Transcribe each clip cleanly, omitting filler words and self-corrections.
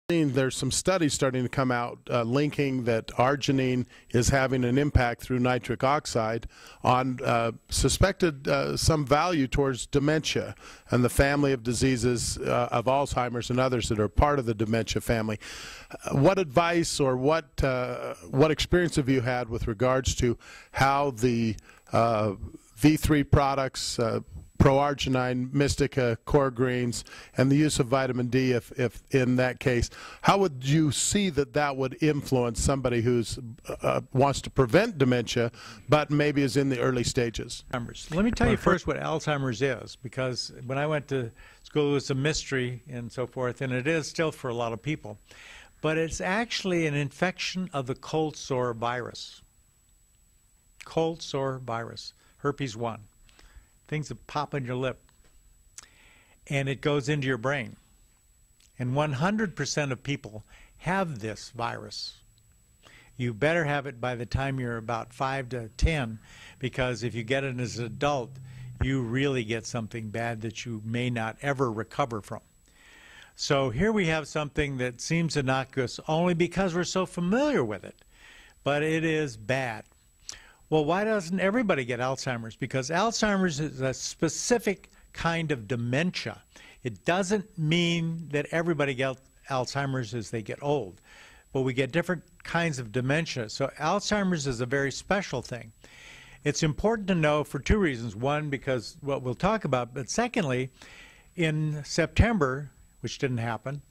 There's some studies starting to come out linking that arginine is having an impact through nitric oxide on suspected some value towards dementia and the family of diseases of Alzheimer's and others that are part of the dementia family. What advice or what experience have you had with regards to how the V3 products, Pro-arginine, Mystica, Core Greens, and the use of vitamin D, if in that case, how would you see that would influence somebody who's wants to prevent dementia, but maybe is in the early stages? Let me tell you first what Alzheimer's is, because when I went to school, it was a mystery and so forth, and it is still for a lot of people. But it's actually an infection of the cold sore virus. Cold sore virus, herpes 1. Things that pop on your lip, and it goes into your brain. And 100% of people have this virus. You better have it by the time you're about 5 to 10, because if you get it as an adult, you really get something bad that you may not ever recover from. So here we have something that seems innocuous only because we're so familiar with it, but it is bad. Well, why doesn't everybody get Alzheimer's? Because Alzheimer's is a specific kind of dementia. It doesn't mean that everybody gets Alzheimer's as they get old, but we get different kinds of dementia. So Alzheimer's is a very special thing. It's important to know for two reasons. One, because what we'll talk about, but secondly, in September, which didn't happen,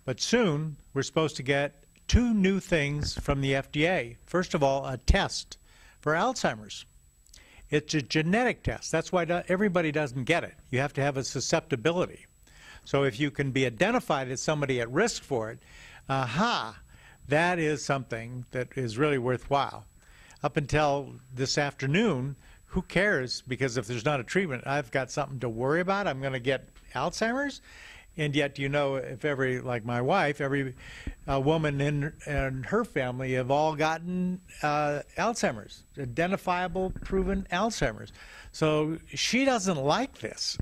but soon, we're supposed to get 2 new things from the FDA. First of all, a test for Alzheimer's. It's a genetic test. That's why everybody doesn't get it. You have to have a susceptibility. So if you can be identified as somebody at risk for it, that is something that is really worthwhile. Up until this afternoon, who cares? Because if there's not a treatment, I've got something to worry about. I'm going to get Alzheimer's. And yet, you know, if like my wife, every woman in her family have all gotten Alzheimer's, identifiable, proven Alzheimer's. So she doesn't like this.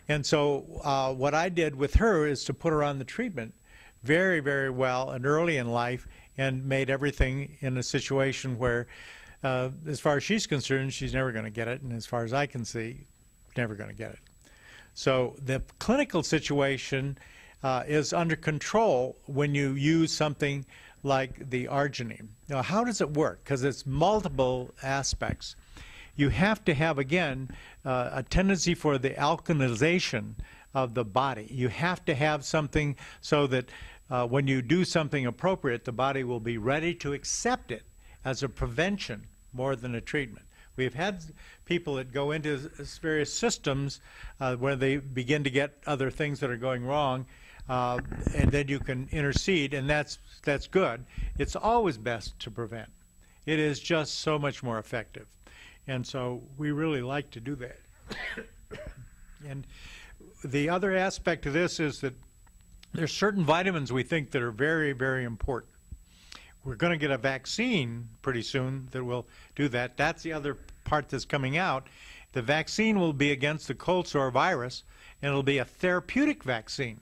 And so what I did with her is to put her on the treatment very, very well and early in life, and made everything in a situation where, as far as she's concerned, she's never going to get it. And as far as I can see, never going to get it. So the clinical situation is under control when you use something like the arginine. Now, how does it work? Because it's multiple aspects. You have to have, again, a tendency for the alkalization of the body. You have to have something so that when you do something appropriate, the body will be ready to accept it as a prevention more than a treatment. We've had people that go into various systems where they begin to get other things that are going wrong, and then you can intercede, and that's good. It's always best to prevent. It is just so much more effective. And so we really like to do that. And the other aspect of this is that there's certain vitamins we think that are very, very important. We're going to get a vaccine pretty soon that will do that. That's the other part that's coming out. The vaccine will be against the cold sore virus, and it'll be a therapeutic vaccine.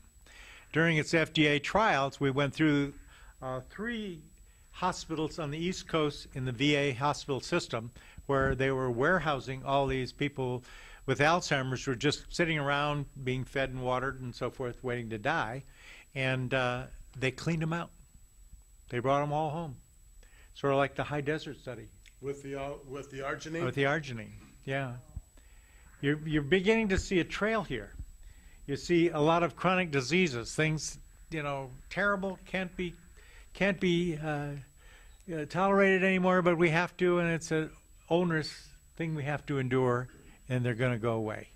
During its FDA trials, we went through 3 hospitals on the East Coast in the VA hospital system where they were warehousing all these people with Alzheimer's who were just sitting around being fed and watered and so forth, waiting to die, and they cleaned them out. They brought them all home, sort of like the high desert study. With the arginine? With the arginine, yeah. You're beginning to see a trail here. You see a lot of chronic diseases, things, you know, terrible, can't be tolerated anymore, but we have to, and it's an onerous thing we have to endure, and they're going to go away.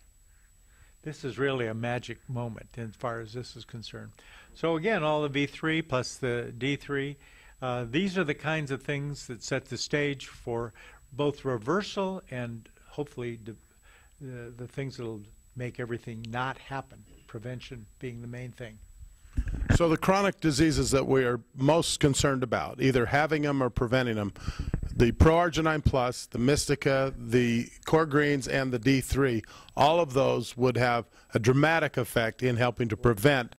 This is really a magic moment as far as this is concerned. So again, all the V3 plus the D3, these are the kinds of things that set the stage for both reversal and hopefully the things that will make everything not happen, prevention being the main thing. So the chronic diseases that we are most concerned about, either having them or preventing them, the Pro-arginine Plus, the Mystica, the Core Greens, and the D3, all of those would have a dramatic effect in helping to prevent